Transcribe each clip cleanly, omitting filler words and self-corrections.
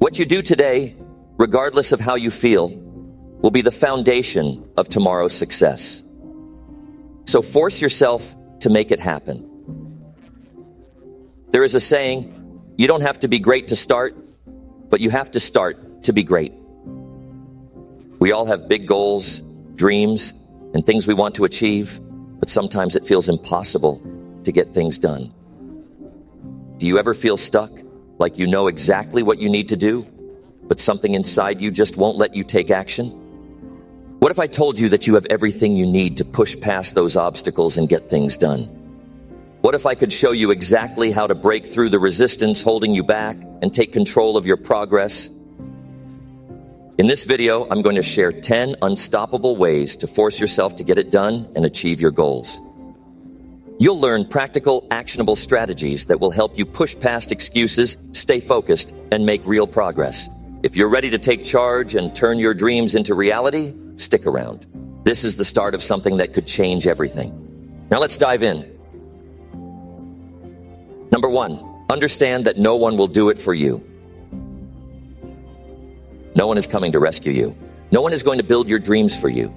What you do today, regardless of how you feel, will be the foundation of tomorrow's success. So force yourself to make it happen. There is a saying, you don't have to be great to start, but you have to start to be great. We all have big goals, dreams, and things we want to achieve, but sometimes it feels impossible to get things done. Do you ever feel stuck, like you know exactly what you need to do, but something inside you just won't let you take action? What if I told you that you have everything you need to push past those obstacles and get things done? What if I could show you exactly how to break through the resistance holding you back and take control of your progress? In this video, I'm going to share 10 unstoppable ways to force yourself to get it done and achieve your goals. You'll learn practical, actionable strategies that will help you push past excuses, stay focused, and make real progress. If you're ready to take charge and turn your dreams into reality, stick around. This is the start of something that could change everything. Now let's dive in. Number 1, understand that no one will do it for you. No one is coming to rescue you. No one is going to build your dreams for you.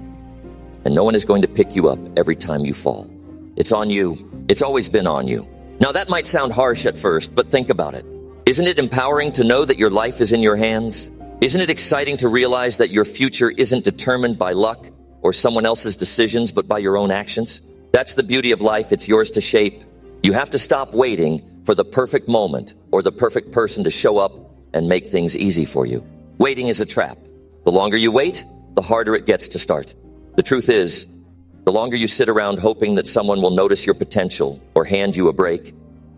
And no one is going to pick you up every time you fall. It's on you. It's always been on you. Now that might sound harsh at first, but think about it. Isn't it empowering to know that your life is in your hands? Isn't it exciting to realize that your future isn't determined by luck or someone else's decisions, but by your own actions? That's the beauty of life. It's yours to shape. You have to stop waiting for the perfect moment or the perfect person to show up and make things easy for you. Waiting is a trap. The longer you wait, the harder it gets to start. The truth is, the longer you sit around hoping that someone will notice your potential or hand you a break,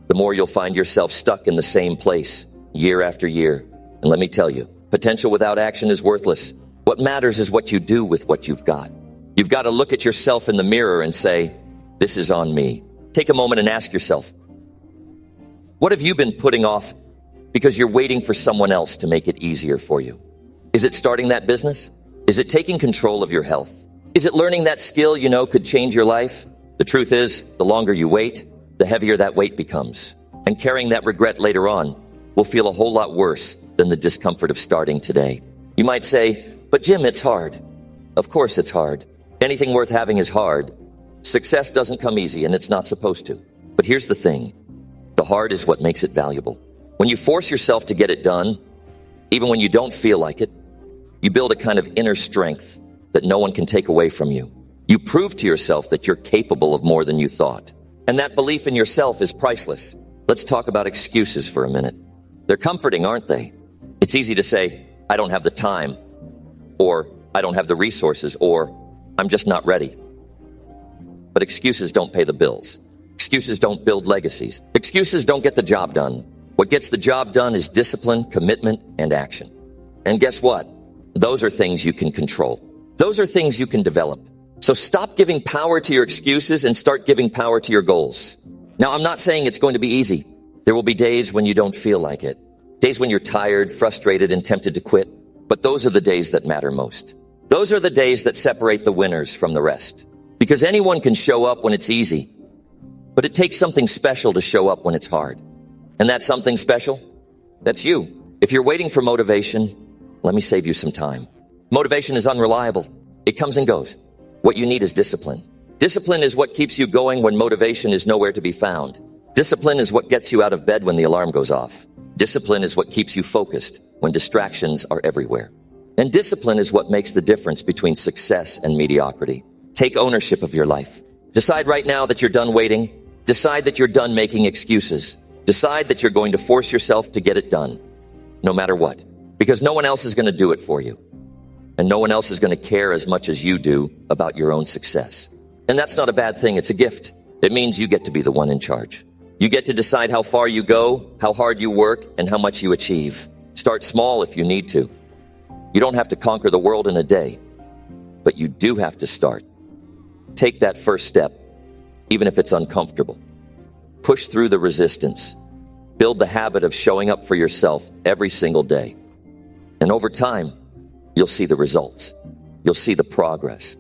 the more you'll find yourself stuck in the same place year after year. And let me tell you, potential without action is worthless. What matters is what you do with what you've got. You've got to look at yourself in the mirror and say, this is on me. Take a moment and ask yourself, what have you been putting off because you're waiting for someone else to make it easier for you? Is it starting that business? Is it taking control of your health? Is it learning that skill you know could change your life? The truth is, the longer you wait, the heavier that weight becomes. And carrying that regret later on will feel a whole lot worse than the discomfort of starting today. You might say, but Jim, it's hard. Of course it's hard. Anything worth having is hard. Success doesn't come easy, and it's not supposed to. But here's the thing. The hard is what makes it valuable. When you force yourself to get it done, even when you don't feel like it, you build a kind of inner strength that no one can take away from you. You prove to yourself that you're capable of more than you thought. And that belief in yourself is priceless. Let's talk about excuses for a minute. They're comforting, aren't they? It's easy to say, I don't have the time, or I don't have the resources, or I'm just not ready. But excuses don't pay the bills. Excuses don't build legacies. Excuses don't get the job done. What gets the job done is discipline, commitment, and action. And guess what? Those are things you can control. Those are things you can develop. So stop giving power to your excuses and start giving power to your goals. Now, I'm not saying it's going to be easy. There will be days when you don't feel like it. Days when you're tired, frustrated, and tempted to quit. But those are the days that matter most. Those are the days that separate the winners from the rest. Because anyone can show up when it's easy. But it takes something special to show up when it's hard. And that something special? That's you. If you're waiting for motivation, let me save you some time. Motivation is unreliable. It comes and goes. What you need is discipline. Discipline is what keeps you going when motivation is nowhere to be found. Discipline is what gets you out of bed when the alarm goes off. Discipline is what keeps you focused when distractions are everywhere. And discipline is what makes the difference between success and mediocrity. Take ownership of your life. Decide right now that you're done waiting. Decide that you're done making excuses. Decide that you're going to force yourself to get it done, no matter what, because no one else is going to do it for you. And no one else is going to care as much as you do about your own success. And that's not a bad thing. It's a gift. It means you get to be the one in charge. You get to decide how far you go, how hard you work, and how much you achieve. Start small if you need to. You don't have to conquer the world in a day, but you do have to start. Take that first step, even if it's uncomfortable. Push through the resistance. Build the habit of showing up for yourself every single day. And over time, you'll see the results. You'll see the progress.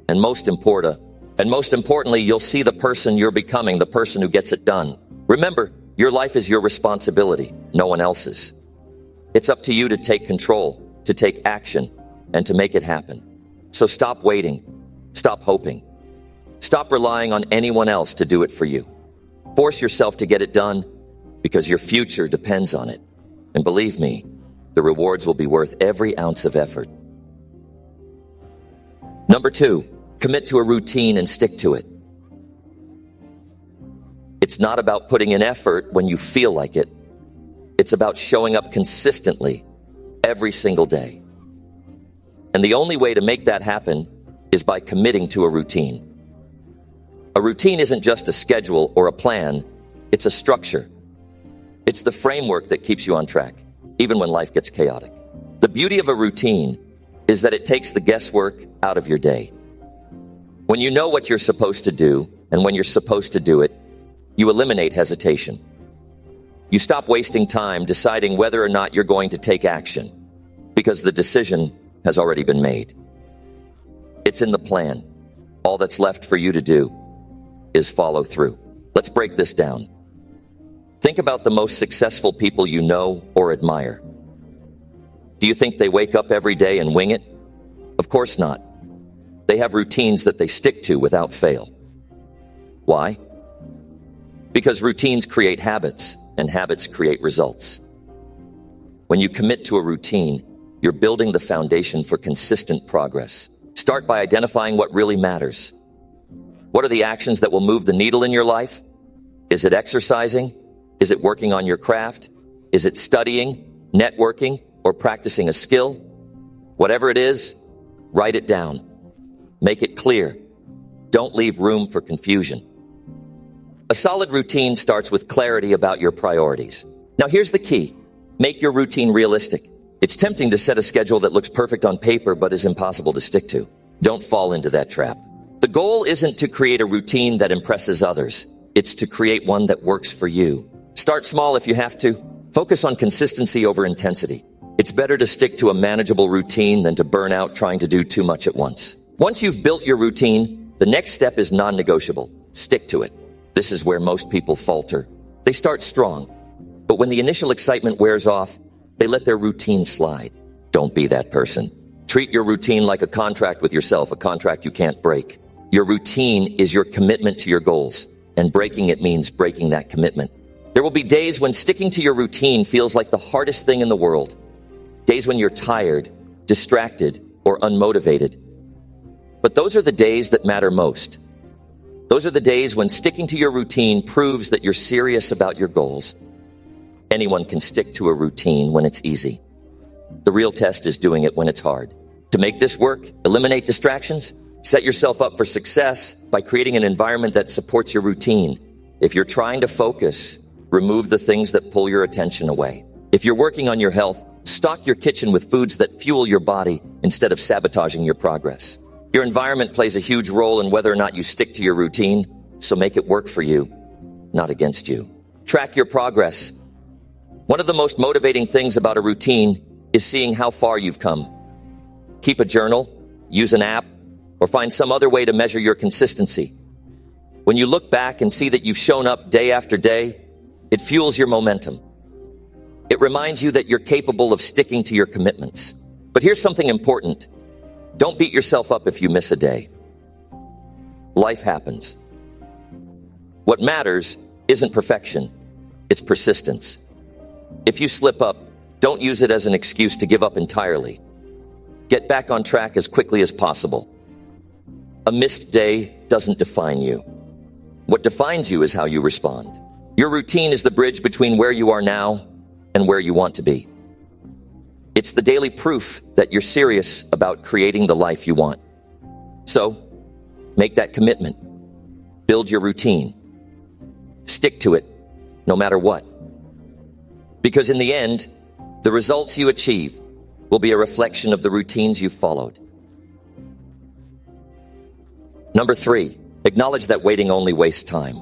And most importantly, you'll see the person you're becoming, the person who gets it done. Remember, your life is your responsibility, no one else's. It's up to you to take control, to take action, and to make it happen. So stop waiting. Stop hoping. Stop relying on anyone else to do it for you. Force yourself to get it done because your future depends on it. And believe me, the rewards will be worth every ounce of effort. Number 2, commit to a routine and stick to it. It's not about putting in effort when you feel like it. It's about showing up consistently every single day. And the only way to make that happen is by committing to a routine. A routine isn't just a schedule or a plan, it's a structure. It's the framework that keeps you on track, even when life gets chaotic. The beauty of a routine is that it takes the guesswork out of your day. When you know what you're supposed to do and when you're supposed to do it, you eliminate hesitation. You stop wasting time deciding whether or not you're going to take action because the decision has already been made. It's in the plan. All that's left for you to do is follow through. Let's break this down. Think about the most successful people you know or admire. Do you think they wake up every day and wing it? Of course not. They have routines that they stick to without fail. Why? Because routines create habits, and habits create results. When you commit to a routine, you're building the foundation for consistent progress. Start by identifying what really matters. What are the actions that will move the needle in your life? Is it exercising? Is it working on your craft? Is it studying, networking, or practicing a skill? Whatever it is, write it down. Make it clear. Don't leave room for confusion. A solid routine starts with clarity about your priorities. Now here's the key. Make your routine realistic. It's tempting to set a schedule that looks perfect on paper but is impossible to stick to. Don't fall into that trap. The goal isn't to create a routine that impresses others. It's to create one that works for you. Start small if you have to. Focus on consistency over intensity. It's better to stick to a manageable routine than to burn out trying to do too much at once. Once you've built your routine, the next step is non-negotiable. Stick to it. This is where most people falter. They start strong, but when the initial excitement wears off, they let their routine slide. Don't be that person. Treat your routine like a contract with yourself, a contract you can't break. Your routine is your commitment to your goals, and breaking it means breaking that commitment. There will be days when sticking to your routine feels like the hardest thing in the world. Days when you're tired, distracted, or unmotivated. But those are the days that matter most. Those are the days when sticking to your routine proves that you're serious about your goals. Anyone can stick to a routine when it's easy. The real test is doing it when it's hard. To make this work, eliminate distractions. Set yourself up for success by creating an environment that supports your routine. If you're trying to focus, remove the things that pull your attention away. If you're working on your health, stock your kitchen with foods that fuel your body instead of sabotaging your progress. Your environment plays a huge role in whether or not you stick to your routine, so make it work for you, not against you. Track your progress. One of the most motivating things about a routine is seeing how far you've come. Keep a journal, use an app, or find some other way to measure your consistency. When you look back and see that you've shown up day after day, it fuels your momentum. It reminds you that you're capable of sticking to your commitments. But here's something important. Don't beat yourself up if you miss a day. Life happens. What matters isn't perfection, it's persistence. If you slip up, don't use it as an excuse to give up entirely. Get back on track as quickly as possible. A missed day doesn't define you. What defines you is how you respond. Your routine is the bridge between where you are now and where you want to be. It's the daily proof that you're serious about creating the life you want. So, make that commitment. Build your routine. Stick to it, no matter what. Because in the end, the results you achieve will be a reflection of the routines you've followed. Number 3, acknowledge that waiting only wastes time.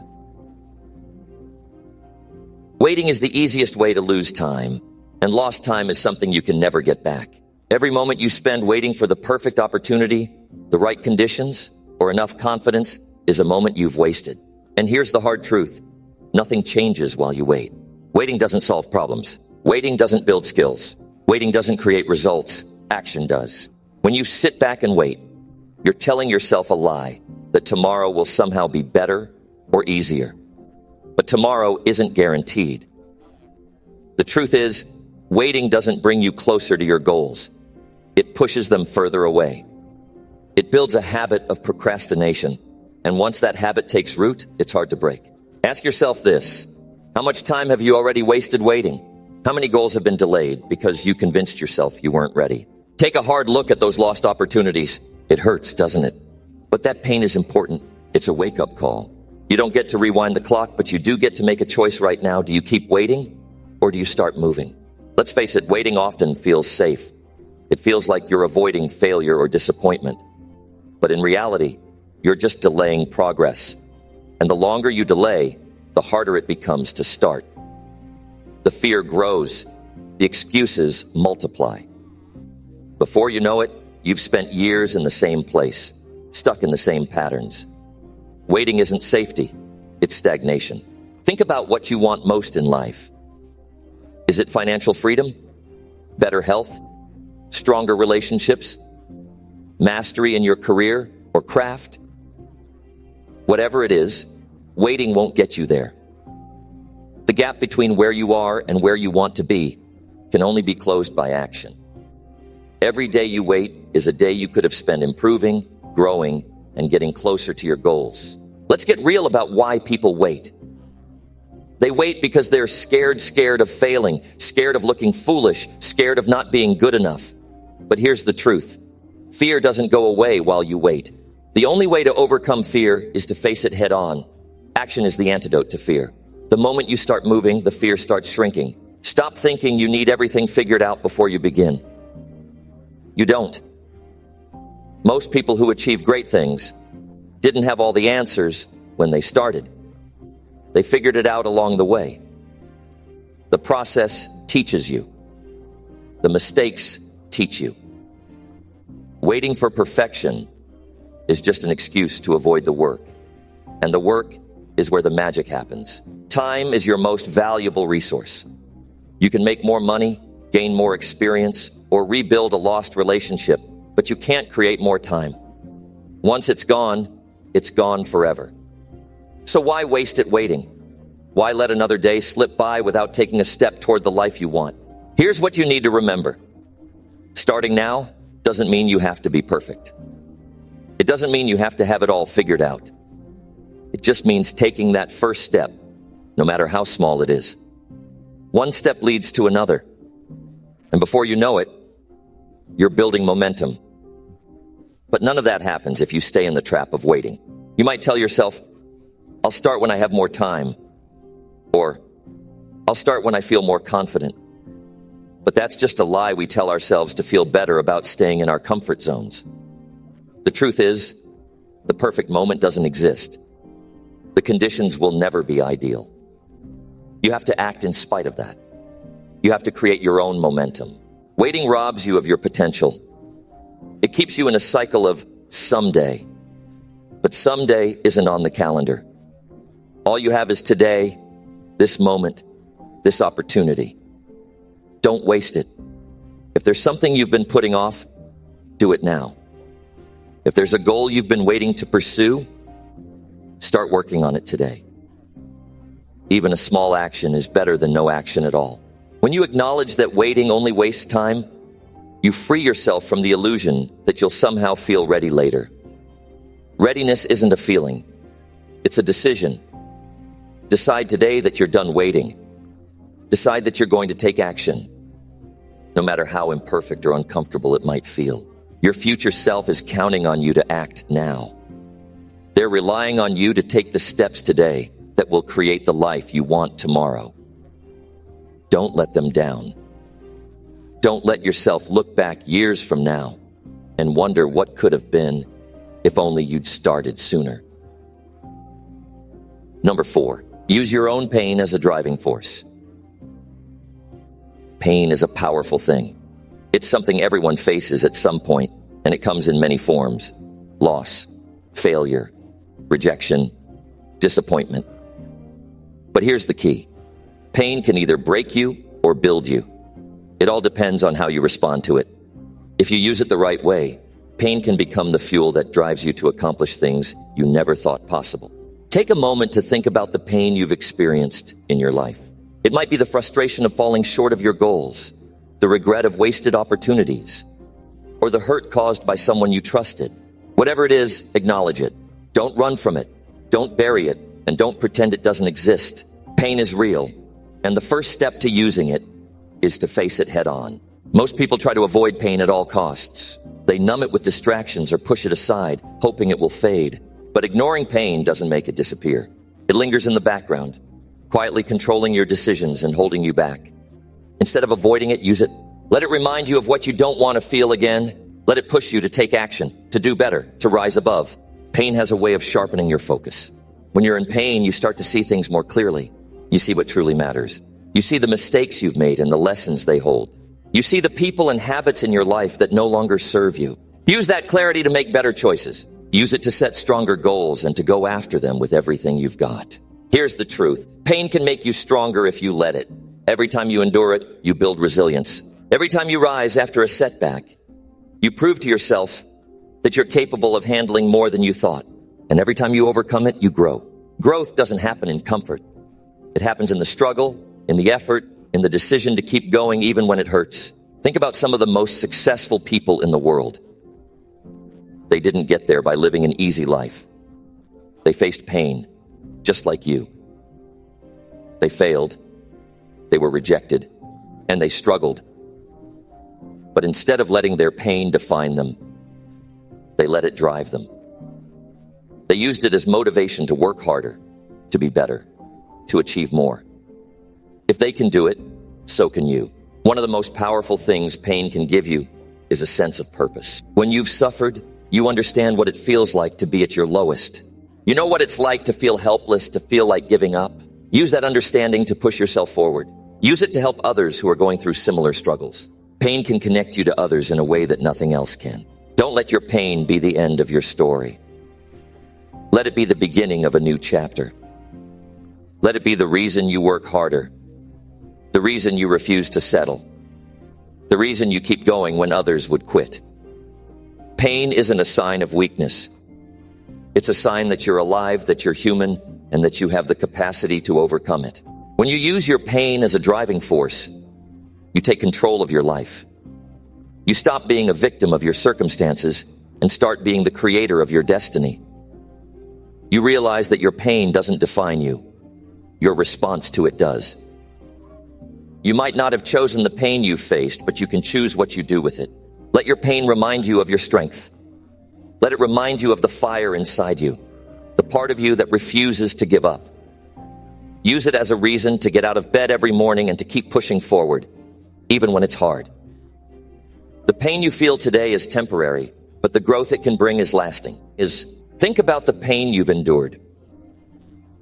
Waiting is the easiest way to lose time, and lost time is something you can never get back. Every moment you spend waiting for the perfect opportunity, the right conditions, or enough confidence is a moment you've wasted. And here's the hard truth. Nothing changes while you wait. Waiting doesn't solve problems. Waiting doesn't build skills. Waiting doesn't create results. Action does. When you sit back and wait, you're telling yourself a lie that tomorrow will somehow be better or easier. But tomorrow isn't guaranteed. The truth is, waiting doesn't bring you closer to your goals. It pushes them further away. It builds a habit of procrastination. And once that habit takes root, it's hard to break. Ask yourself this: how much time have you already wasted waiting? How many goals have been delayed because you convinced yourself you weren't ready? Take a hard look at those lost opportunities. It hurts, doesn't it? But that pain is important. It's a wake-up call. You don't get to rewind the clock, but you do get to make a choice right now. Do you keep waiting, or do you start moving? Let's face it, waiting often feels safe. It feels like you're avoiding failure or disappointment. But in reality, you're just delaying progress. And the longer you delay, the harder it becomes to start. The fear grows. The excuses multiply. Before you know it, you've spent years in the same place, stuck in the same patterns. Waiting isn't safety, it's stagnation. Think about what you want most in life. Is it financial freedom? Better health? Stronger relationships? Mastery in your career or craft? Whatever it is, waiting won't get you there. The gap between where you are and where you want to be can only be closed by action. Every day you wait is a day you could have spent improving, growing, and getting closer to your goals. Let's get real about why people wait. They wait because they're scared of failing, scared of looking foolish, scared of not being good enough. But here's the truth. Fear doesn't go away while you wait. The only way to overcome fear is to face it head on. Action is the antidote to fear. The moment you start moving, the fear starts shrinking. Stop thinking you need everything figured out before you begin. You don't. Most people who achieve great things didn't have all the answers when they started. They figured it out along the way. The process teaches you. The mistakes teach you. Waiting for perfection is just an excuse to avoid the work. And the work is where the magic happens. Time is your most valuable resource. You can make more money, gain more experience, or rebuild a lost relationship, but you can't create more time. Once it's gone forever. So why waste it waiting? Why let another day slip by without taking a step toward the life you want? Here's what you need to remember. Starting now doesn't mean you have to be perfect. It doesn't mean you have to have it all figured out. It just means taking that first step, no matter how small it is. One step leads to another. And before you know it, you're building momentum. But none of that happens if you stay in the trap of waiting. You might tell yourself, I'll start when I have more time. Or, I'll start when I feel more confident. But that's just a lie we tell ourselves to feel better about staying in our comfort zones. The truth is, the perfect moment doesn't exist. The conditions will never be ideal. You have to act in spite of that. You have to create your own momentum. Waiting robs you of your potential. It keeps you in a cycle of someday. But someday isn't on the calendar. All you have is today, this moment, this opportunity. Don't waste it. If there's something you've been putting off, do it now. If there's a goal you've been waiting to pursue, start working on it today. Even a small action is better than no action at all. When you acknowledge that waiting only wastes time, you free yourself from the illusion that you'll somehow feel ready later. Readiness isn't a feeling. It's a decision. Decide today that you're done waiting. Decide that you're going to take action, no matter how imperfect or uncomfortable it might feel. Your future self is counting on you to act now. They're relying on you to take the steps today that will create the life you want tomorrow. Don't let them down. Don't let yourself look back years from now and wonder what could have been if only you'd started sooner. Number 4, use your own pain as a driving force. Pain is a powerful thing. It's something everyone faces at some point, and it comes in many forms: loss, failure, rejection, disappointment. But here's the key. Pain can either break you or build you. It all depends on how you respond to it. If you use it the right way, pain can become the fuel that drives you to accomplish things you never thought possible. Take a moment to think about the pain you've experienced in your life. It might be the frustration of falling short of your goals, the regret of wasted opportunities, or the hurt caused by someone you trusted. Whatever it is, acknowledge it. Don't run from it. Don't bury it, and don't pretend it doesn't exist. Pain is real, and the first step to using it is to face it head on. Most people try to avoid pain at all costs. They numb it with distractions or push it aside, hoping it will fade. But ignoring pain doesn't make it disappear. It lingers in the background, quietly controlling your decisions and holding you back. Instead of avoiding it, use it. Let it remind you of what you don't want to feel again. Let it push you to take action, to do better, to rise above. Pain has a way of sharpening your focus. When you're in pain, you start to see things more clearly. You see what truly matters. You see the mistakes you've made and the lessons they hold. You see the people and habits in your life that no longer serve you. Use that clarity to make better choices. Use it to set stronger goals and to go after them with everything you've got. Here's the truth. Pain can make you stronger if you let it. Every time you endure it, you build resilience. Every time you rise after a setback, you prove to yourself that you're capable of handling more than you thought. And every time you overcome it, you grow. Growth doesn't happen in comfort. It happens in the struggle, in the effort, in the decision to keep going even when it hurts. Think about some of the most successful people in the world. They didn't get there by living an easy life. They faced pain, just like you. They failed, they were rejected, and they struggled. But instead of letting their pain define them, they let it drive them. They used it as motivation to work harder, to be better, to achieve more. If they can do it, so can you. One of the most powerful things pain can give you is a sense of purpose. When you've suffered, you understand what it feels like to be at your lowest. You know what it's like to feel helpless, to feel like giving up. Use that understanding to push yourself forward. Use it to help others who are going through similar struggles. Pain can connect you to others in a way that nothing else can. Don't let your pain be the end of your story. Let it be the beginning of a new chapter. Let it be the reason you work harder, the reason you refuse to settle, the reason you keep going when others would quit. Pain isn't a sign of weakness. It's a sign that you're alive, that you're human, and that you have the capacity to overcome it. When you use your pain as a driving force, you take control of your life. You stop being a victim of your circumstances and start being the creator of your destiny. You realize that your pain doesn't define you. Your response to it does. You might not have chosen the pain you've faced, but you can choose what you do with it. Let your pain remind you of your strength. Let it remind you of the fire inside you, the part of you that refuses to give up. Use it as a reason to get out of bed every morning and to keep pushing forward, even when it's hard. The pain you feel today is temporary, but the growth it can bring is lasting. Think about the pain you've endured.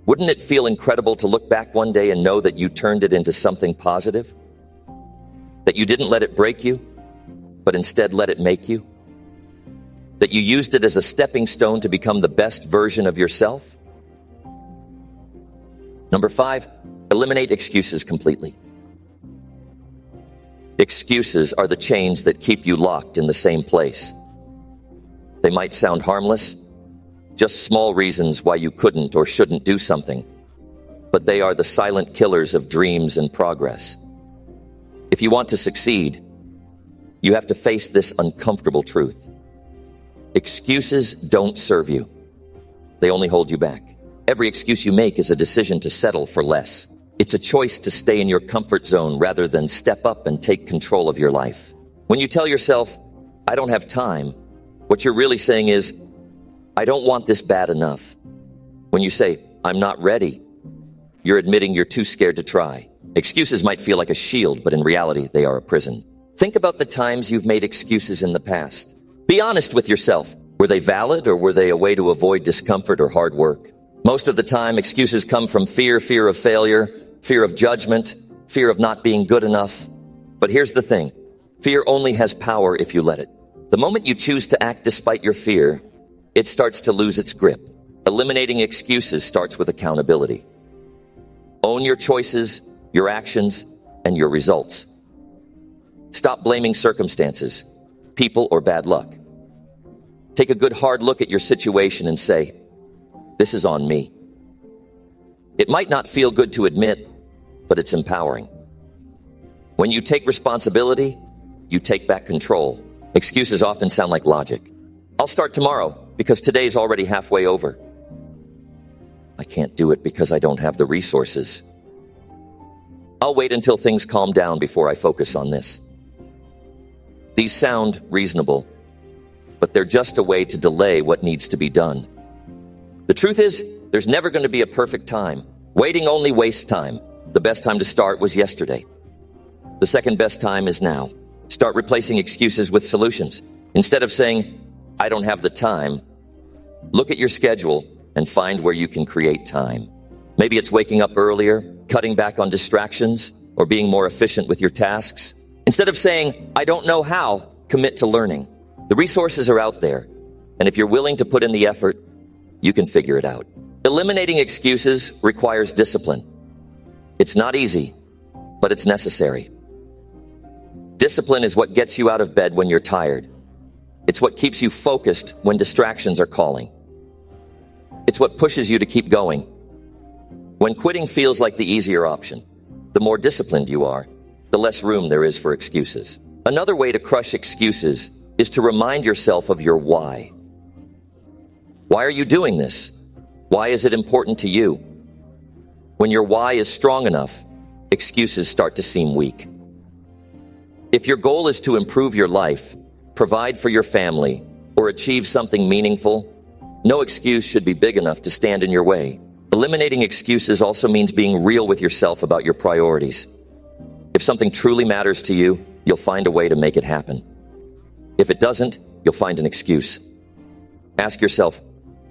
Wouldn't it feel incredible to look back one day and know that you turned it into something positive? That you didn't let it break you, but instead let it make you? That you used it as a stepping stone to become the best version of yourself? Number 5, eliminate excuses completely. Excuses are the chains that keep you locked in the same place. They might sound harmless, just small reasons why you couldn't or shouldn't do something, but they are the silent killers of dreams and progress. If you want to succeed, you have to face this uncomfortable truth. Excuses don't serve you. They only hold you back. Every excuse you make is a decision to settle for less. It's a choice to stay in your comfort zone rather than step up and take control of your life. When you tell yourself, I don't have time, what you're really saying is, I don't want this bad enough. When you say, I'm not ready, you're admitting you're too scared to try. Excuses might feel like a shield, but in reality, they are a prison. Think about the times you've made excuses in the past. Be honest with yourself. Were they valid, or were they a way to avoid discomfort or hard work? Most of the time, excuses come from fear of failure, fear of judgment, fear of not being good enough. But here's the thing. Fear only has power if you let it. The moment you choose to act despite your fear, it starts to lose its grip. Eliminating excuses starts with accountability. Own your choices, your actions, and your results. Stop blaming circumstances, people, or bad luck. Take a good hard look at your situation and say, "This is on me." It might not feel good to admit, but it's empowering. When you take responsibility, you take back control. Excuses often sound like logic. "I'll start tomorrow because today's already halfway over." "I can't do it because I don't have the resources." "I'll wait until things calm down before I focus on this." These sound reasonable, but they're just a way to delay what needs to be done. The truth is, there's never going to be a perfect time. Waiting only wastes time. The best time to start was yesterday. The second best time is now. Start replacing excuses with solutions. Instead of saying, "I don't have the time," look at your schedule and find where you can create time. Maybe it's waking up earlier, cutting back on distractions, or being more efficient with your tasks. Instead of saying, "I don't know how," commit to learning. The resources are out there, and if you're willing to put in the effort, you can figure it out. Eliminating excuses requires discipline. It's not easy, but it's necessary. Discipline is what gets you out of bed when you're tired. It's what keeps you focused when distractions are calling. It's what pushes you to keep going. When quitting feels like the easier option, the more disciplined you are, the less room there is for excuses. Another way to crush excuses is to remind yourself of your why. Why are you doing this? Why is it important to you? When your why is strong enough, excuses start to seem weak. If your goal is to improve your life, provide for your family, or achieve something meaningful, no excuse should be big enough to stand in your way. Eliminating excuses also means being real with yourself about your priorities. If something truly matters to you, you'll find a way to make it happen. If it doesn't, you'll find an excuse. Ask yourself,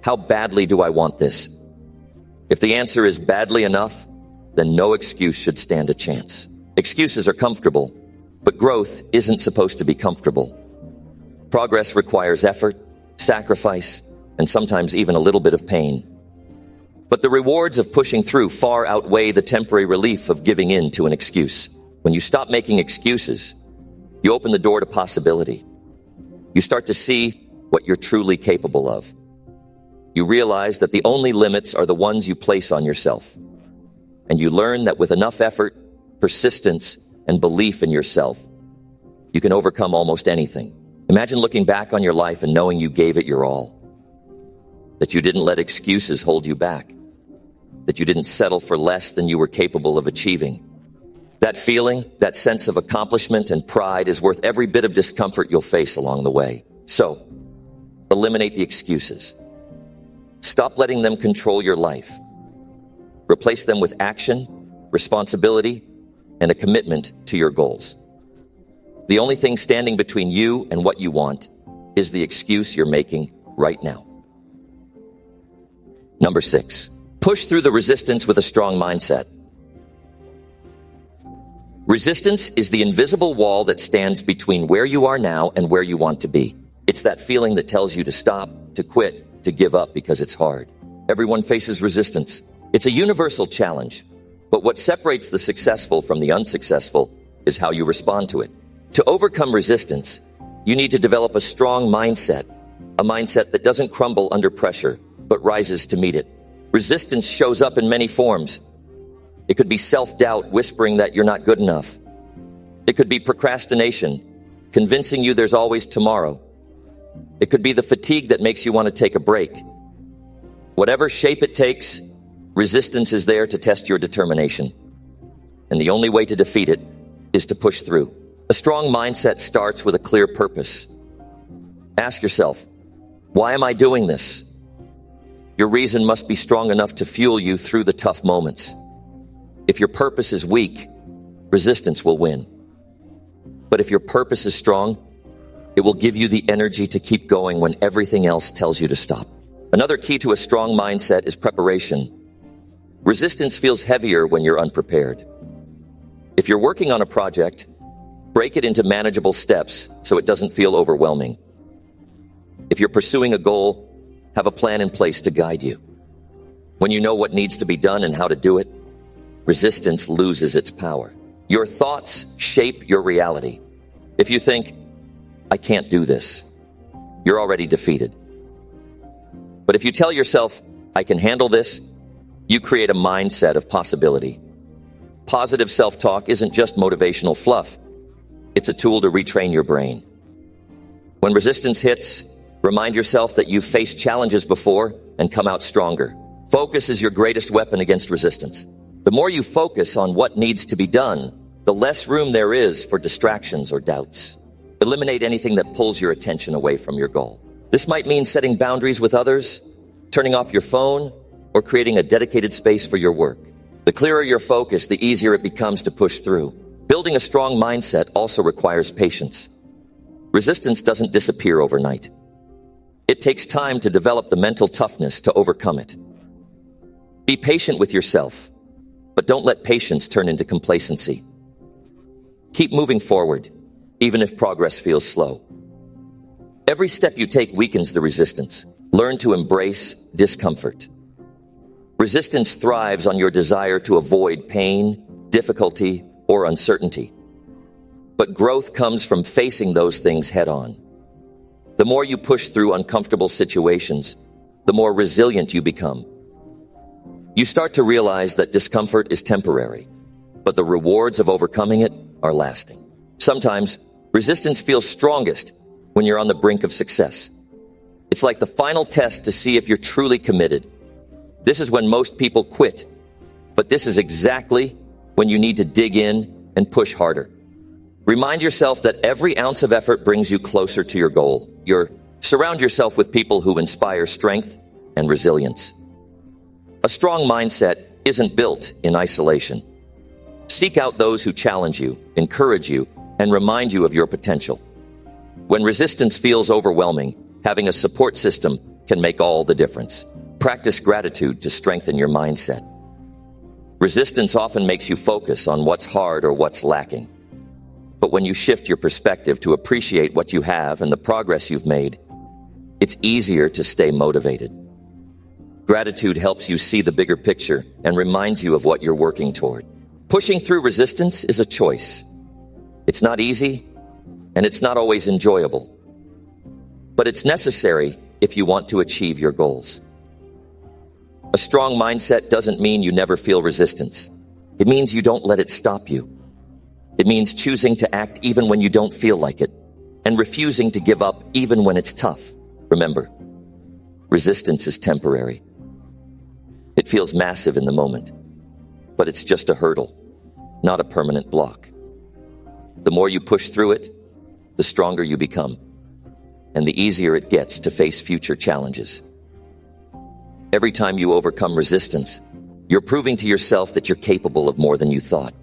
how badly do I want this? If the answer is badly enough, then no excuse should stand a chance. Excuses are comfortable, but growth isn't supposed to be comfortable. Progress requires effort, sacrifice, and sometimes even a little bit of pain. But the rewards of pushing through far outweigh the temporary relief of giving in to an excuse. When you stop making excuses, you open the door to possibility. You start to see what you're truly capable of. You realize that the only limits are the ones you place on yourself. And you learn that with enough effort, persistence, and belief in yourself, you can overcome almost anything. Imagine looking back on your life and knowing you gave it your all. That you didn't let excuses hold you back. That you didn't settle for less than you were capable of achieving. That feeling, that sense of accomplishment and pride is worth every bit of discomfort you'll face along the way. So, eliminate the excuses. Stop letting them control your life. Replace them with action, responsibility, and a commitment to your goals. The only thing standing between you and what you want is the excuse you're making right now. Number 6, push through the resistance with a strong mindset. Resistance is the invisible wall that stands between where you are now and where you want to be. It's that feeling that tells you to stop, to quit, to give up because it's hard. Everyone faces resistance. It's a universal challenge. But what separates the successful from the unsuccessful is how you respond to it. To overcome resistance, you need to develop a strong mindset, a mindset that doesn't crumble under pressure, but rises to meet it. Resistance shows up in many forms. It could be self-doubt whispering that you're not good enough. It could be procrastination, convincing you there's always tomorrow. It could be the fatigue that makes you want to take a break. Whatever shape it takes, resistance is there to test your determination. And the only way to defeat it is to push through. A strong mindset starts with a clear purpose. Ask yourself, why am I doing this? Your reason must be strong enough to fuel you through the tough moments. If your purpose is weak, resistance will win. But if your purpose is strong, it will give you the energy to keep going when everything else tells you to stop. Another key to a strong mindset is preparation. Resistance feels heavier when you're unprepared. If you're working on a project, break it into manageable steps so it doesn't feel overwhelming. If you're pursuing a goal, have a plan in place to guide you. When you know what needs to be done and how to do it, resistance loses its power. Your thoughts shape your reality. If you think, I can't do this, you're already defeated. But if you tell yourself, I can handle this, you create a mindset of possibility. Positive self-talk isn't just motivational fluff. It's a tool to retrain your brain. When resistance hits, remind yourself that you've faced challenges before and come out stronger. Focus is your greatest weapon against resistance. The more you focus on what needs to be done, the less room there is for distractions or doubts. Eliminate anything that pulls your attention away from your goal. This might mean setting boundaries with others, turning off your phone, or creating a dedicated space for your work. The clearer your focus, the easier it becomes to push through. Building a strong mindset also requires patience. Resistance doesn't disappear overnight. It takes time to develop the mental toughness to overcome it. Be patient with yourself, but don't let patience turn into complacency. Keep moving forward, even if progress feels slow. Every step you take weakens the resistance. Learn to embrace discomfort. Resistance thrives on your desire to avoid pain, difficulty, or uncertainty. But growth comes from facing those things head on. The more you push through uncomfortable situations, the more resilient you become. You start to realize that discomfort is temporary, but the rewards of overcoming it are lasting. Sometimes, resistance feels strongest when you're on the brink of success. It's like the final test to see if you're truly committed. This is when most people quit, but this is exactly when you need to dig in and push harder. Remind yourself that every ounce of effort brings you closer to your goal. Surround yourself with people who inspire strength and resilience. A strong mindset isn't built in isolation. Seek out those who challenge you, encourage you, and remind you of your potential. When resistance feels overwhelming, having a support system can make all the difference. Practice gratitude to strengthen your mindset. Resistance often makes you focus on what's hard or what's lacking. But when you shift your perspective to appreciate what you have and the progress you've made, it's easier to stay motivated. Gratitude helps you see the bigger picture and reminds you of what you're working toward. Pushing through resistance is a choice. It's not easy, and it's not always enjoyable. But it's necessary if you want to achieve your goals. A strong mindset doesn't mean you never feel resistance. It means you don't let it stop you. It means choosing to act even when you don't feel like it, and refusing to give up even when it's tough. Remember, resistance is temporary. It feels massive in the moment, but it's just a hurdle, not a permanent block. The more you push through it, the stronger you become, and the easier it gets to face future challenges. Every time you overcome resistance, you're proving to yourself that you're capable of more than you thought.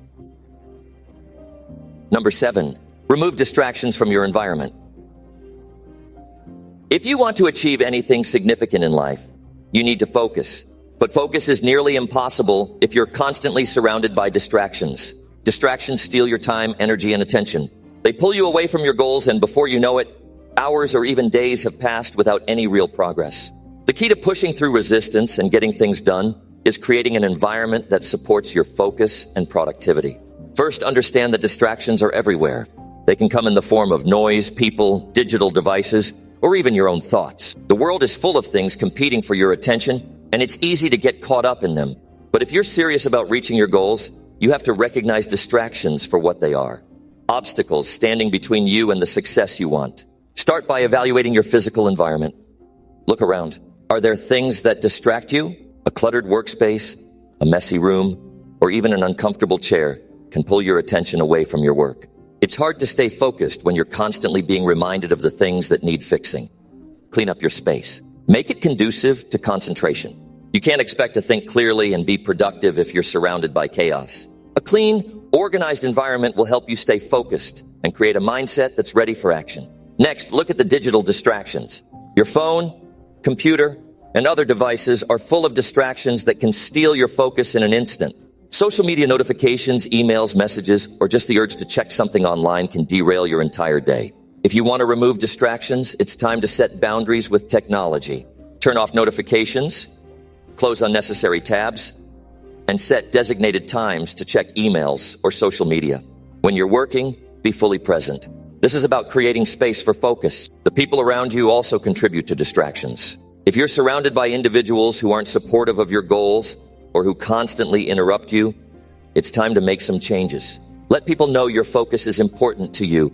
Number 7, remove distractions from your environment. If you want to achieve anything significant in life, you need to focus. But focus is nearly impossible if you're constantly surrounded by distractions. Distractions steal your time, energy, and attention. They pull you away from your goals, and before you know it, hours or even days have passed without any real progress. The key to pushing through resistance and getting things done is creating an environment that supports your focus and productivity. First, understand that distractions are everywhere. They can come in the form of noise, people, digital devices, or even your own thoughts. The world is full of things competing for your attention, and it's easy to get caught up in them. But if you're serious about reaching your goals, you have to recognize distractions for what they are. Obstacles standing between you and the success you want. Start by evaluating your physical environment. Look around. Are there things that distract you? A cluttered workspace, a messy room, or even an uncomfortable chair can pull your attention away from your work. It's hard to stay focused when you're constantly being reminded of the things that need fixing. Clean up your space. Make it conducive to concentration. You can't expect to think clearly and be productive if you're surrounded by chaos. A clean, organized environment will help you stay focused and create a mindset that's ready for action. Next, look at the digital distractions. Your phone, computer, and other devices are full of distractions that can steal your focus in an instant. Social media notifications, emails, messages, or just the urge to check something online can derail your entire day. If you want to remove distractions, it's time to set boundaries with technology. Turn off notifications, close unnecessary tabs, And set designated times to check emails or social media. When you're working, be fully present. This is about creating space for focus. The people around you also contribute to distractions. If you're surrounded by individuals who aren't supportive of your goals or who constantly interrupt you, it's time to make some changes. Let people know your focus is important to you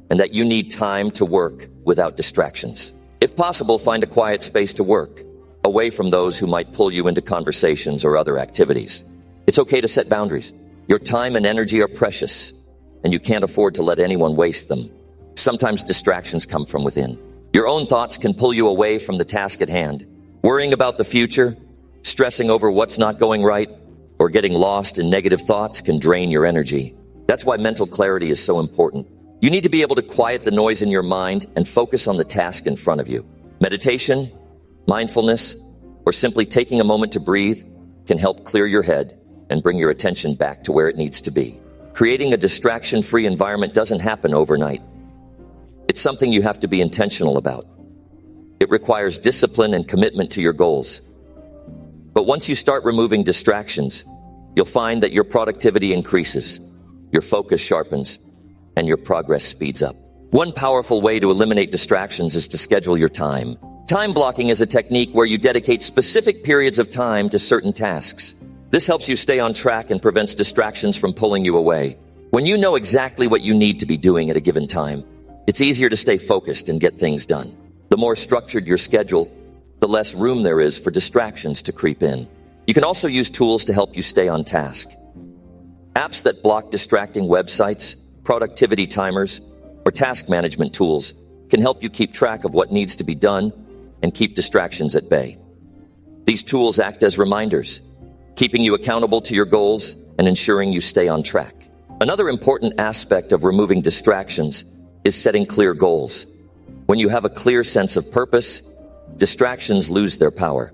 and that you need time to work without distractions. If possible, find a quiet space to work, away from those who might pull you into conversations or other activities. It's okay to set boundaries. Your time and energy are precious, and you can't afford to let anyone waste them. Sometimes distractions come from within. Your own thoughts can pull you away from the task at hand. Worrying about the future, stressing over what's not going right, or getting lost in negative thoughts can drain your energy. That's why mental clarity is so important. You need to be able to quiet the noise in your mind and focus on the task in front of you. Meditation, mindfulness, or simply taking a moment to breathe can help clear your head and bring your attention back to where it needs to be. Creating a distraction-free environment doesn't happen overnight. It's something you have to be intentional about. It requires discipline and commitment to your goals. But once you start removing distractions, you'll find that your productivity increases, your focus sharpens, and your progress speeds up. One powerful way to eliminate distractions is to schedule your time. Time blocking is a technique where you dedicate specific periods of time to certain tasks. This helps you stay on track and prevents distractions from pulling you away. When you know exactly what you need to be doing at a given time, it's easier to stay focused and get things done. The more structured your schedule, the less room there is for distractions to creep in. You can also use tools to help you stay on task. Apps that block distracting websites, productivity timers, or task management tools can help you keep track of what needs to be done and keep distractions at bay. These tools act as reminders, keeping you accountable to your goals and ensuring you stay on track. Another important aspect of removing distractions is setting clear goals. When you have a clear sense of purpose, distractions lose their power.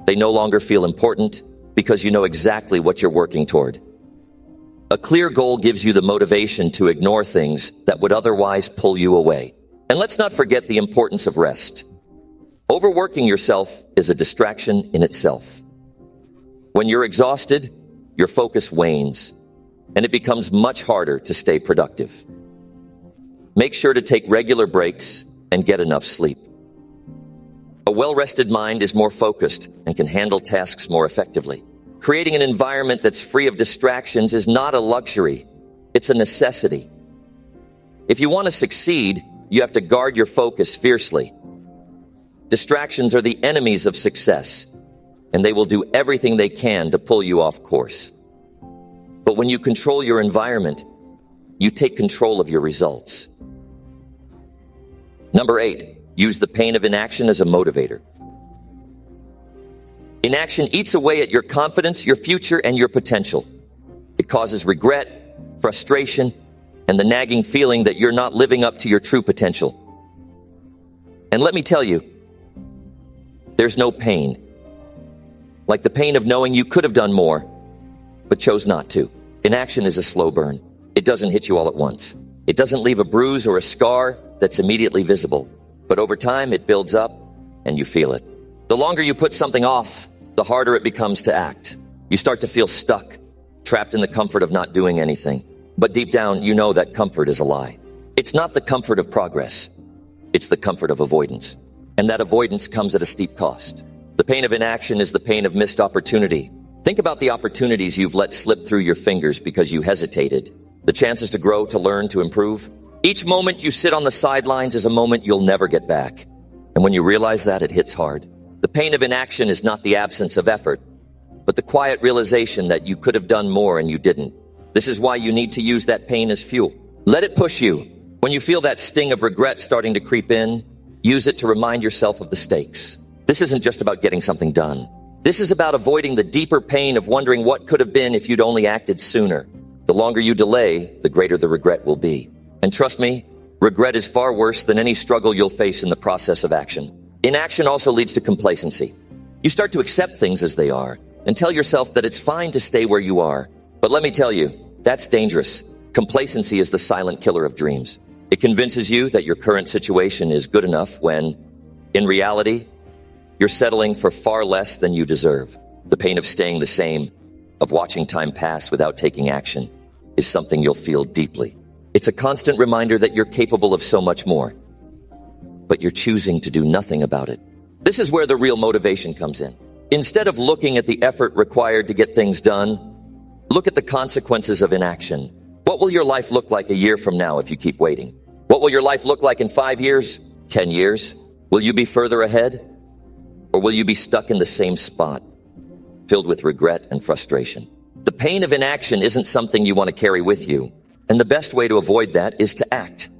They no longer feel important because you know exactly what you're working toward. A clear goal gives you the motivation to ignore things that would otherwise pull you away. And let's not forget the importance of rest. Overworking yourself is a distraction in itself. When you're exhausted, your focus wanes, and it becomes much harder to stay productive. Make sure to take regular breaks and get enough sleep. A well-rested mind is more focused and can handle tasks more effectively. Creating an environment that's free of distractions is not a luxury, it's a necessity. If you want to succeed, you have to guard your focus fiercely. Distractions are the enemies of success, and they will do everything they can to pull you off course. But when you control your environment, you take control of your results. Number 8, use the pain of inaction as a motivator. Inaction eats away at your confidence, your future, and your potential. It causes regret, frustration, and the nagging feeling that you're not living up to your true potential. And let me tell you, there's no pain like the pain of knowing you could have done more, but chose not to. Inaction is a slow burn. It doesn't hit you all at once. It doesn't leave a bruise or a scar that's immediately visible. But over time, it builds up, and you feel it. The longer you put something off, the harder it becomes to act. You start to feel stuck, trapped in the comfort of not doing anything. But deep down, you know that comfort is a lie. It's not the comfort of progress. It's the comfort of avoidance. And that avoidance comes at a steep cost. The pain of inaction is the pain of missed opportunity. Think about the opportunities you've let slip through your fingers because you hesitated. The chances to grow, to learn, to improve. Each moment you sit on the sidelines is a moment you'll never get back. And when you realize that, it hits hard. The pain of inaction is not the absence of effort, but the quiet realization that you could have done more and you didn't. This is why you need to use that pain as fuel. Let it push you. When you feel that sting of regret starting to creep in, use it to remind yourself of the stakes. This isn't just about getting something done. This is about avoiding the deeper pain of wondering what could have been if you'd only acted sooner. The longer you delay, the greater the regret will be. And trust me, regret is far worse than any struggle you'll face in the process of action. Inaction also leads to complacency. You start to accept things as they are and tell yourself that it's fine to stay where you are. But let me tell you, that's dangerous. Complacency is the silent killer of dreams. It convinces you that your current situation is good enough when, in reality, you're settling for far less than you deserve. The pain of staying the same of watching time pass without taking action is something you'll feel deeply. It's a constant reminder that you're capable of so much more, but you're choosing to do nothing about it. This is where the real motivation comes in. Instead of looking at the effort required to get things done, look at the consequences of inaction. What will your life look like a year from now if you keep waiting? What will your life look like in 5 years, 10 years? Will you be further ahead? Or will you be stuck in the same spot, filled with regret and frustration? The pain of inaction isn't something you want to carry with you, and the best way to avoid that is to act,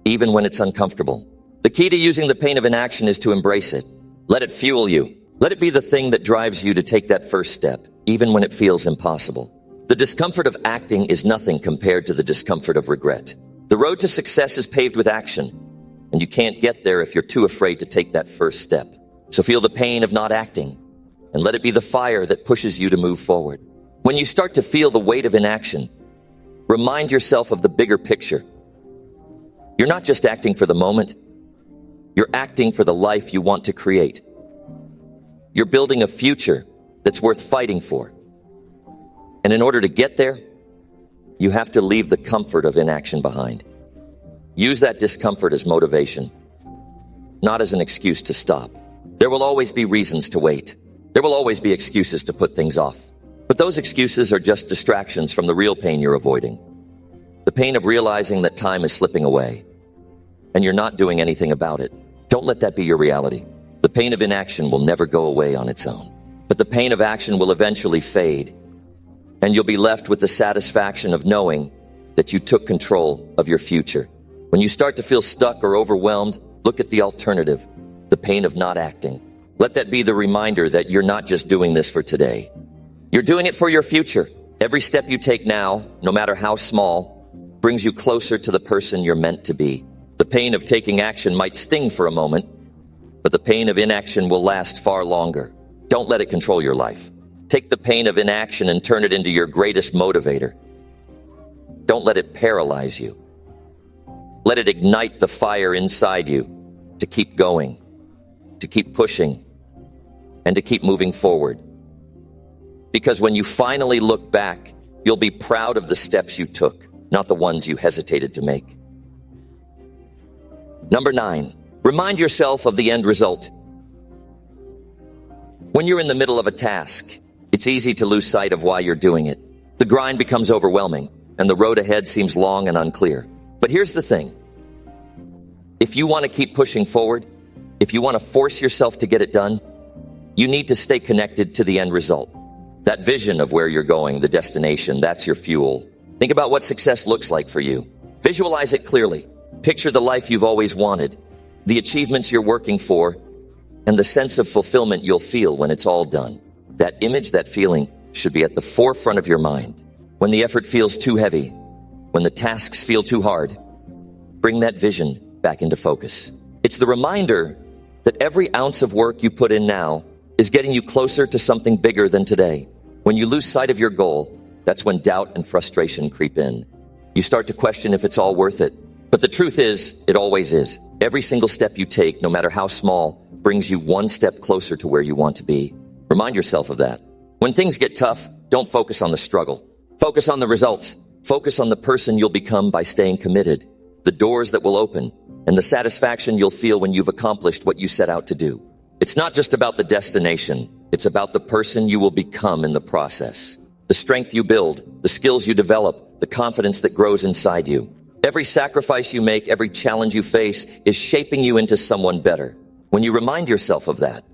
even when it's uncomfortable. The key to using the pain of inaction is to embrace it. Let it fuel you. Let it be the thing that drives you to take that first step, even when it feels impossible. The discomfort of acting is nothing compared to the discomfort of regret. The road to success is paved with action, and you can't get there if you're too afraid to take that first step. So feel the pain of not acting, and let it be the fire that pushes you to move forward. When you start to feel the weight of inaction, remind yourself of the bigger picture. You're not just acting for the moment, you're acting for the life you want to create. You're building a future that's worth fighting for. And in order to get there, you have to leave the comfort of inaction behind. Use that discomfort as motivation, not as an excuse to stop. There will always be reasons to wait. There will always be excuses to put things off. But those excuses are just distractions from the real pain you're avoiding. The pain of realizing that time is slipping away, and you're not doing anything about it. Don't let that be your reality. The pain of inaction will never go away on its own. But the pain of action will eventually fade, and you'll be left with the satisfaction of knowing that you took control of your future. When you start to feel stuck or overwhelmed, look at the alternative. The pain of not acting. Let that be the reminder that you're not just doing this for today. You're doing it for your future. Every step you take now, no matter how small, brings you closer to the person you're meant to be. The pain of taking action might sting for a moment, but the pain of inaction will last far longer. Don't let it control your life. Take the pain of inaction and turn it into your greatest motivator. Don't let it paralyze you. Let it ignite the fire inside you to keep going, to keep pushing, and to keep moving forward. Because when you finally look back, you'll be proud of the steps you took, not the ones you hesitated to make. Number 9, remind yourself of the end result. When you're in the middle of a task, it's easy to lose sight of why you're doing it. The grind becomes overwhelming, and the road ahead seems long and unclear. But here's the thing. If you want to keep pushing forward, if you want to force yourself to get it done, you need to stay connected to the end result. That vision of where you're going, the destination, that's your fuel. Think about what success looks like for you. Visualize it clearly. Picture the life you've always wanted, the achievements you're working for, and the sense of fulfillment you'll feel when it's all done. That image, that feeling, should be at the forefront of your mind. When the effort feels too heavy, when the tasks feel too hard, bring that vision back into focus. It's the reminder that every ounce of work you put in now is getting you closer to something bigger than today. When you lose sight of your goal, that's when doubt and frustration creep in. You start to question if it's all worth it. But the truth is, it always is. Every single step you take, no matter how small, brings you one step closer to where you want to be. Remind yourself of that. When things get tough, don't focus on the struggle. Focus on the results. Focus on the person you'll become by staying committed, the doors that will open, and the satisfaction you'll feel when you've accomplished what you set out to do. It's not just about the destination. It's about the person you will become in the process. The strength you build, the skills you develop, the confidence that grows inside you. Every sacrifice you make, every challenge you face is shaping you into someone better. When you remind yourself of that,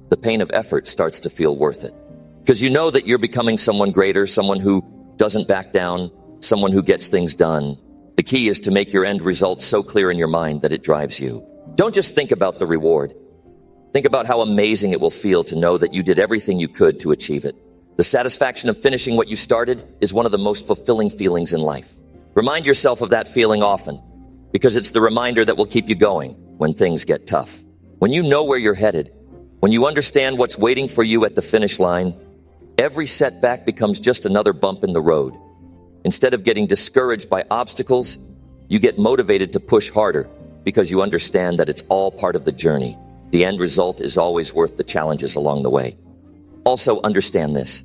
the pain of effort starts to feel worth it. Because you know that you're becoming someone greater, someone who doesn't back down, someone who gets things done. The key is to make your end result so clear in your mind that it drives you. Don't just think about the reward. Think about how amazing it will feel to know that you did everything you could to achieve it. The satisfaction of finishing what you started is one of the most fulfilling feelings in life. Remind yourself of that feeling often, because it's the reminder that will keep you going when things get tough. When you know where you're headed, when you understand what's waiting for you at the finish line, every setback becomes just another bump in the road. Instead of getting discouraged by obstacles, you get motivated to push harder because you understand that it's all part of the journey. The end result is always worth the challenges along the way. Also understand this.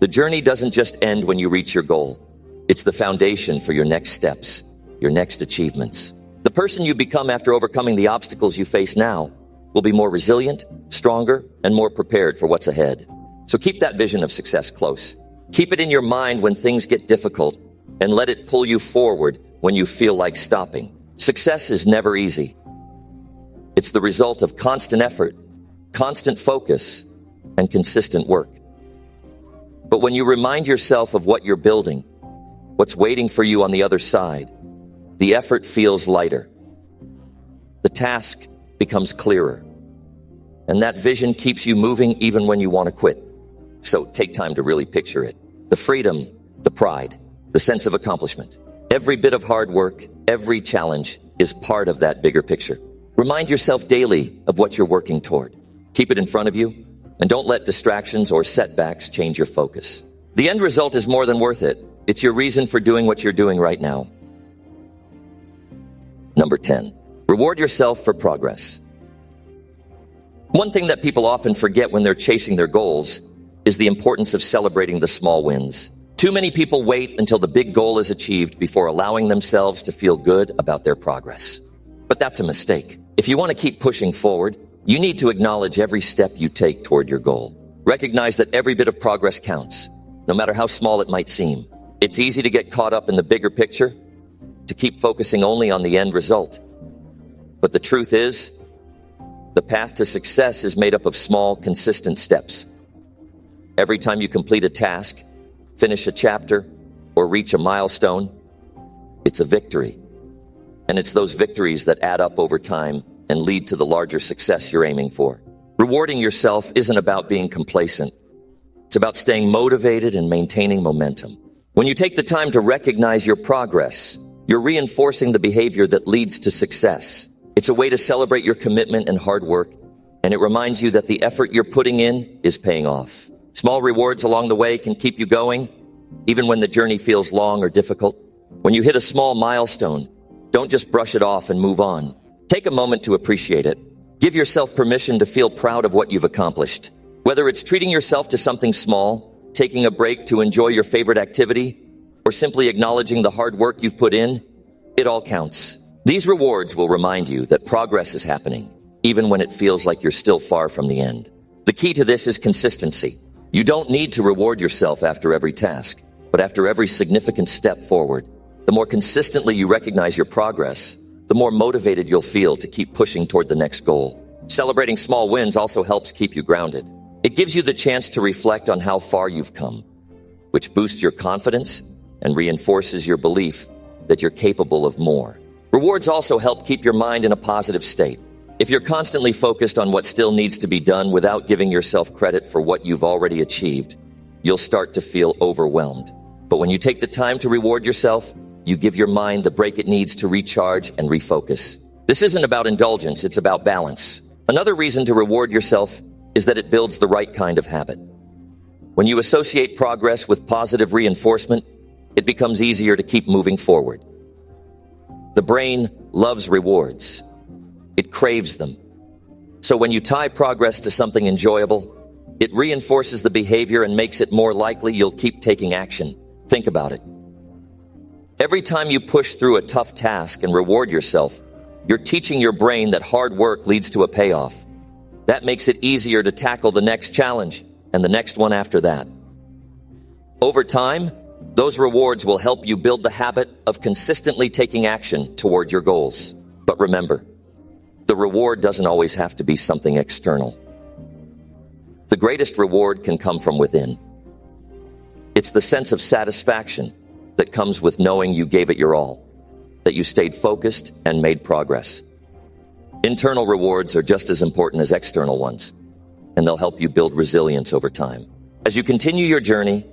The journey doesn't just end when you reach your goal. It's the foundation for your next steps, your next achievements. The person you become after overcoming the obstacles you face now will be more resilient, stronger, and more prepared for what's ahead. So keep that vision of success close. Keep it in your mind when things get difficult, and let it pull you forward when you feel like stopping. Success is never easy. It's the result of constant effort, constant focus, and consistent work. But when you remind yourself of what you're building, what's waiting for you on the other side, the effort feels lighter. The task becomes clearer. And that vision keeps you moving even when you want to quit. So take time to really picture it. The freedom, the pride, the sense of accomplishment. Every bit of hard work, every challenge is part of that bigger picture. Remind yourself daily of what you're working toward. Keep it in front of you, and don't let distractions or setbacks change your focus. The end result is more than worth it. It's your reason for doing what you're doing right now. Number 10, reward yourself for progress. One thing that people often forget when they're chasing their goals is the importance of celebrating the small wins. Too many people wait until the big goal is achieved before allowing themselves to feel good about their progress. But that's a mistake. If you want to keep pushing forward, you need to acknowledge every step you take toward your goal. Recognize that every bit of progress counts, no matter how small it might seem. It's easy to get caught up in the bigger picture, to keep focusing only on the end result. But the truth is, the path to success is made up of small, consistent steps. Every time you complete a task, finish a chapter, or reach a milestone, it's a victory. And it's those victories that add up over time and lead to the larger success you're aiming for. Rewarding yourself isn't about being complacent. It's about staying motivated and maintaining momentum. When you take the time to recognize your progress, you're reinforcing the behavior that leads to success. It's a way to celebrate your commitment and hard work, and it reminds you that the effort you're putting in is paying off. Small rewards along the way can keep you going, even when the journey feels long or difficult. When you hit a small milestone, don't just brush it off and move on. Take a moment to appreciate it. Give yourself permission to feel proud of what you've accomplished. Whether it's treating yourself to something small, taking a break to enjoy your favorite activity, or simply acknowledging the hard work you've put in, it all counts. These rewards will remind you that progress is happening, even when it feels like you're still far from the end. The key to this is consistency. You don't need to reward yourself after every task, but after every significant step forward. The more consistently you recognize your progress, the more motivated you'll feel to keep pushing toward the next goal. Celebrating small wins also helps keep you grounded. It gives you the chance to reflect on how far you've come, which boosts your confidence and reinforces your belief that you're capable of more. Rewards also help keep your mind in a positive state. If you're constantly focused on what still needs to be done without giving yourself credit for what you've already achieved, you'll start to feel overwhelmed. But when you take the time to reward yourself, you give your mind the break it needs to recharge and refocus. This isn't about indulgence, it's about balance. Another reason to reward yourself is that it builds the right kind of habit. When you associate progress with positive reinforcement, it becomes easier to keep moving forward. The brain loves rewards. It craves them. So when you tie progress to something enjoyable, it reinforces the behavior and makes it more likely you'll keep taking action. Think about it. Every time you push through a tough task and reward yourself, you're teaching your brain that hard work leads to a payoff. That makes it easier to tackle the next challenge and the next one after that. Over time, those rewards will help you build the habit of consistently taking action toward your goals. But remember, the reward doesn't always have to be something external. The greatest reward can come from within. It's the sense of satisfaction that comes with knowing you gave it your all, that you stayed focused and made progress. Internal rewards are just as important as external ones, and they'll help you build resilience over time. As you continue your journey,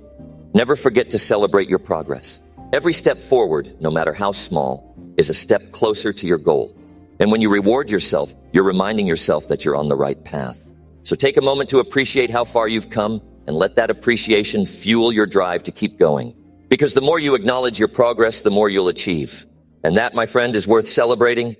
never forget to celebrate your progress. Every step forward, no matter how small, is a step closer to your goal. And when you reward yourself, you're reminding yourself that you're on the right path. So take a moment to appreciate how far you've come and let that appreciation fuel your drive to keep going. Because the more you acknowledge your progress, the more you'll achieve. And that, my friend, is worth celebrating